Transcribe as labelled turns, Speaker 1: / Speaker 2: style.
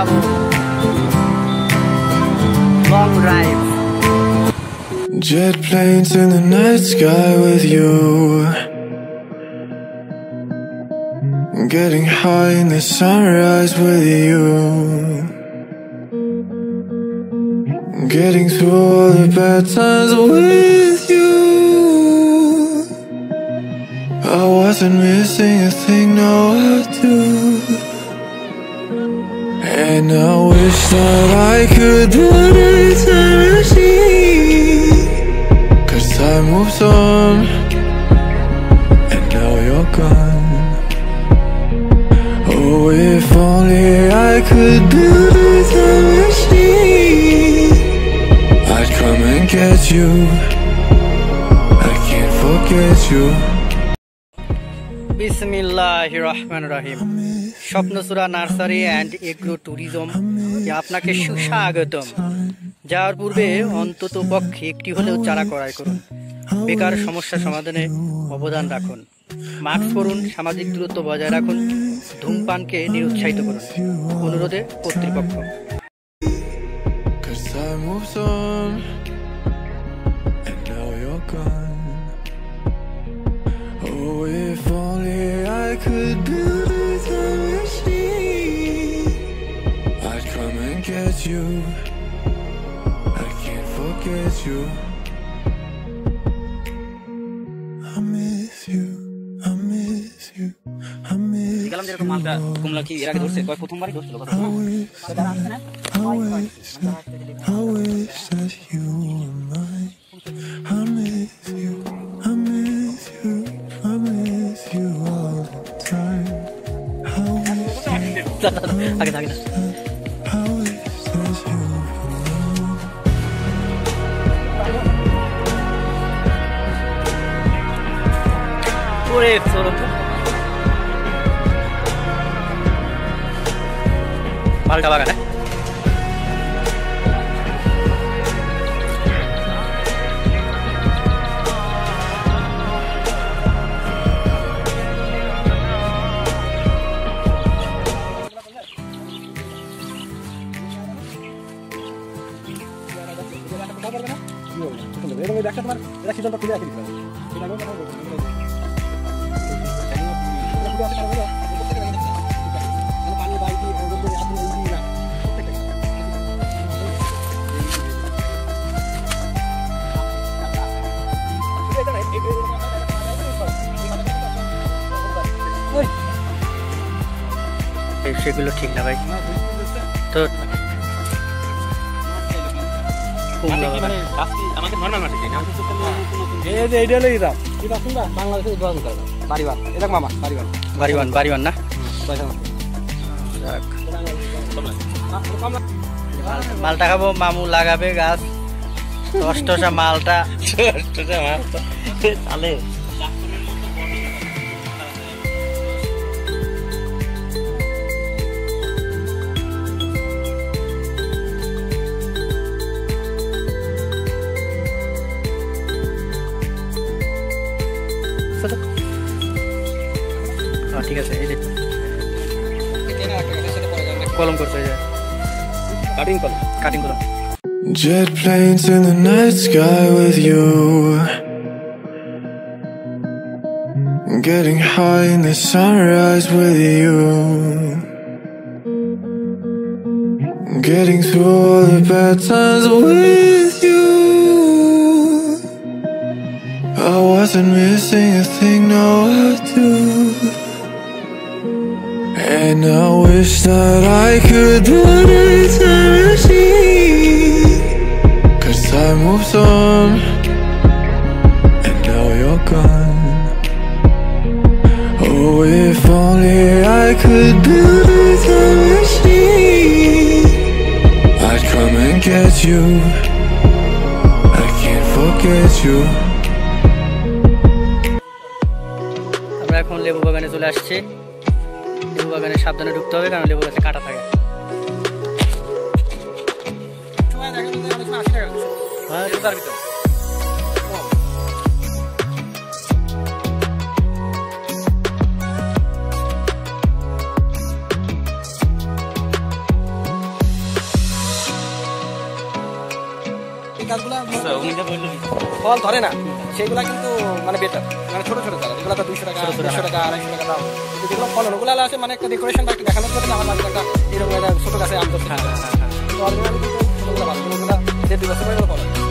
Speaker 1: যাবো long drive
Speaker 2: Jet planes in the night sky with you, getting high in the sunrise with you, getting through all the bad times with you. I wasn't missing a thing, no I do. And I wish that I could put a time machine, 'cause time moves on, and now you're gone. Oh, if only I could build a time machine, I'd come and get you. I can't forget you.
Speaker 1: বিসমিল্লাহির রহমানির রহিম। Swapnachura nursery and agro tourism আপনাকে সুস্বাগতম। যাওয়ার পূর্বে অন্তত পক্ষে একটি হলেও চারা ক্রয় করুন। বেকার সমস্যা সমাধানে অবদান রাখুন। মাস্ক পরুন, সামাজিক দূরত্ব বজায় রাখুন, ধূমপানকে নিরুৎসাহিত করুন। অনুরোধে কর্তৃপক্ষ।
Speaker 2: Oh, if only I could build a time machine, I'd come and get you. I can't forget you. I miss you, I miss you, I miss you.
Speaker 3: গেলাম যেরকম মালটা কুমলা কি এর আগে ধরছে কয় প্রথমবারই ধরছিল কথা
Speaker 2: I wish that you were mine. I miss you, I miss you, I miss you all the time. I wish that you were mine.
Speaker 1: ওরে চলো মালটা বাগান সেগুলো ঠিক না ভাই। তো বাড়িওয়ান না মালটা খাবো, মামু লাগাবে গাছ, দশটা মালটা চালে। ঠিক আছে, এই যে কলম করতে কাটিং কলম।
Speaker 2: Jet planes in the night sky with you, getting high in the sunrise with you, getting through all the bad times with you. I wasn't missing a thing, no I do. And I wish that I could put a time machine, 'cause time moves on, and now you're gone. Oh, if only I could build a time machine, I'd come and get you. I can't forget you.
Speaker 1: আমরা এখন লেবু বাগানে চলে আসছি। লেবু বাগানে সাবধানে ঢুকতে হবে, কারণ লেবু গাছে কাঁটা থাকে।
Speaker 4: ফল ধরে না সেগুলা কিন্তু মানে বেটার, মানে ছোট ছোট চারা যেগুলো 200 টাকা 200 টাকা 250 টাকা দাম, কিন্তু যেগুলো ফলন ওগুলো আছে মানে একটা ডেকোরেশন বা একটা দেখানোর জন্য আমার বাড়িতে একটা এরকম একটা ছোট গাছে আম ধরছে। অরিজিনালি কিন্তু ছোটগুলো ভালো, ওগুলো 1.5-2 বছর পরে ফলন।